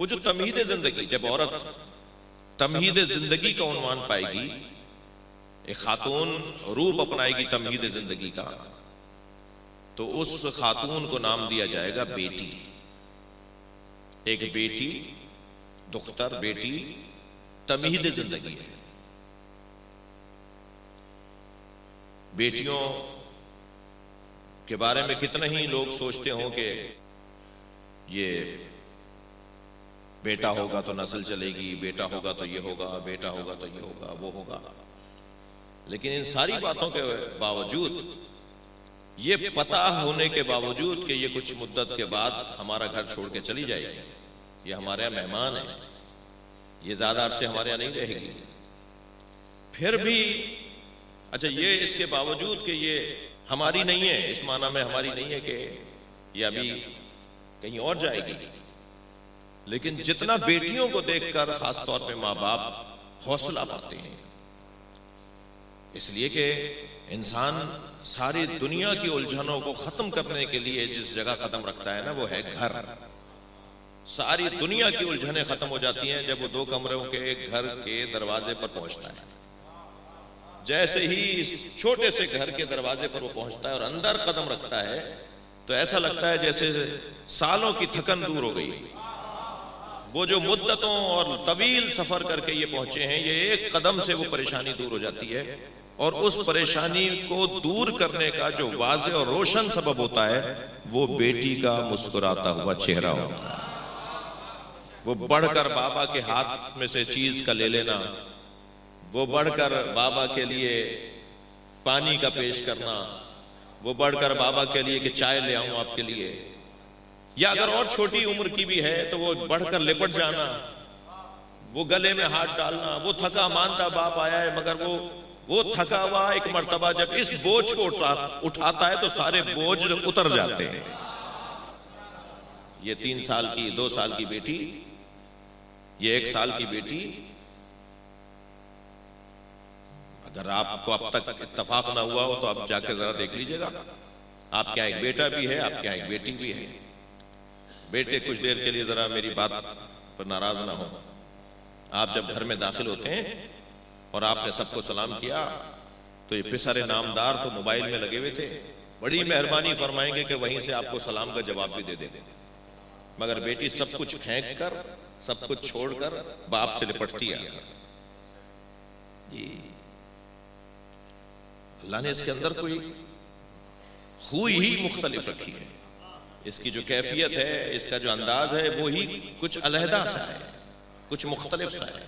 وہ جو تمہید زندگی، جب عورت تمہید زندگی کا عنوان پائے گی، ایک خاتون روپ اپنائے گی تمہید زندگی کا، تو اس خاتون کو نام دیا جائے گا بیٹی۔ ایک بیٹی، دختر، بیٹی تمہید زندگی ہے۔ بیٹیوں کے بارے میں کتنے ہی لوگ سوچتے ہوں کہ یہ بیٹا ہوگا تو نسل چلے گی، بیٹا ہوگا تو یہ ہوگا، بیٹا ہوگا تو یہ ہوگا، وہ ہوگا، لیکن ان ساری باتوں کے باوجود، یہ پتہ ہونے کے باوجود کہ یہ کچھ مدت کے بعد ہمارا گھر چھوڑ کے چلی جائے گی، یہ ہمارے یہاں مہمان ہے، یہ زیادہ عرصے ہمارے یہاں نہیں رہے گی، پھر بھی اچھا یہ اس کے باوجود کہ یہ ہماری نہیں ہے، اس معنی میں ہماری نہیں ہے کہ یہ ابھی کہیں اور جائے گی، لیکن جتنا بیٹیوں کو دیکھ کر خاص طور پہ ماں باپ حوصلہ پاتے ہیں، اس لیے کہ انسان ساری دنیا کی الجھنوں کو ختم کرنے کے لیے جس جگہ قدم رکھتا ہے نا، وہ ہے گھر۔ ساری دنیا کی الجھنیں ختم ہو جاتی ہیں جب وہ 2 کمروں کے گھر کے دروازے پر پہنچتا ہے۔ جیسے ہی اس چھوٹے سے گھر کے دروازے پر وہ پہنچتا ہے اور اندر قدم رکھتا ہے تو ایسا لگتا ہے جیسے سالوں کی تھکن دور ہو گئی۔ وہ جو مدتوں اور طویل سفر کر کے یہ پہنچے ہیں، یہ ایک قدم سے وہ پریشانی دور ہو جاتی ہے، اور اس پریشانی کو دور کرنے کا جو واضح اور روشن سبب ہوتا ہے وہ بیٹی کا مسکراتا ہوا چہرہ ہوتا ہے۔ وہ بڑھ کر بابا کے ہاتھ میں سے چیز کا لے لینا، وہ بڑھ کر بابا کے لیے پانی کا پیش کرنا، وہ بڑھ کر بابا کے لیے کہ چائے لے آؤں آپ کے لیے، یا اگر اور چھوٹی عمر کی بھی ہے تو وہ بڑھ کر لپٹ جانا، وہ گلے میں ہاتھ ڈالنا۔ وہ تھکا ماندہ باپ آیا ہے، مگر وہ تھکا ہوا ایک مرتبہ جب اس بوجھ کو اٹھاتا ہے تو سارے بوجھ اتر جاتے ہیں۔ یہ 3 سال کی، 2 سال کی بیٹی، یہ 1 سال کی بیٹی، اگر آپ کو اب تک اتفاق نہ ہوا ہو تو اب جا کے ذرا دیکھ لیجئے گا، آپ کے ایک بیٹا بھی ہے، آپ کے ایک بیٹی بھی ہے۔ بیٹے کچھ دیر کے لیے ذرا میری بات پر ناراض نہ ہو، آپ جب گھر میں داخل ہوتے ہیں اور آپ نے سب کو سلام کیا تو یہ پسر نامدار تو موبائل میں لگے ہوئے تھے، بڑی مہربانی فرمائیں گے کہ وہیں سے آپ کو سلام کا جواب بھی دے دیں، مگر بیٹی سب کچھ پھینک کر، سب کچھ چھوڑ کر باپ سے لپٹتی ہے۔ اللہ نے اس کے اندر کوئی خوئی ہی مختلف رکھی ہے، اس کی جو کیفیت ہے، اس کا جو انداز ہے، وہی کچھ علیحدہ سا ہے، کچھ مختلف سا ہے۔